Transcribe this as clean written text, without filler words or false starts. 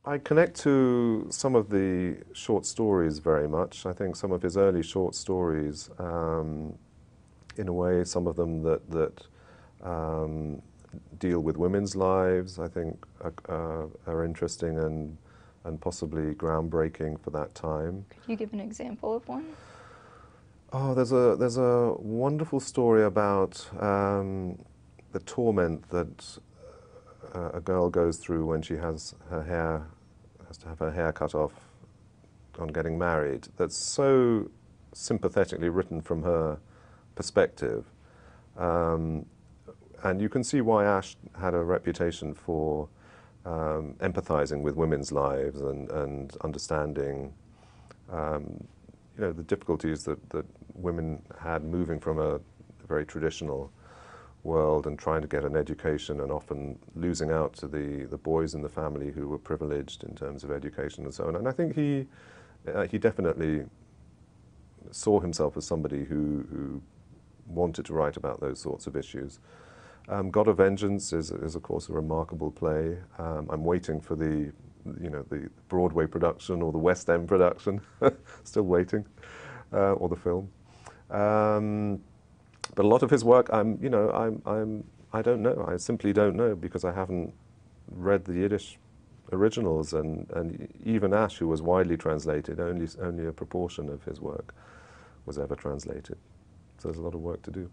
I connect to some of the short stories very much. I think some of his early short stories, in a way, some of them that deal with women's lives, I think are interesting and possibly groundbreaking for that time. Could you give an example of one? Oh, there's a wonderful story about the torment that a girl goes through when she has to have her hair cut off on getting married. That's so sympathetically written from her perspective, and you can see why Asch had a reputation for empathizing with women's lives and understanding, the difficulties that women had moving from a very traditional world and trying to get an education, and often losing out to the boys in the family who were privileged in terms of education and so on. And I think he definitely saw himself as somebody who wanted to write about those sorts of issues. God of Vengeance is of course a remarkable play. I'm waiting for the Broadway production or the West End production, still waiting, or the film. But a lot of his work, I don't know. I simply don't know, because I haven't read the Yiddish originals, and even Asch, who was widely translated, only a proportion of his work was ever translated. So there's a lot of work to do.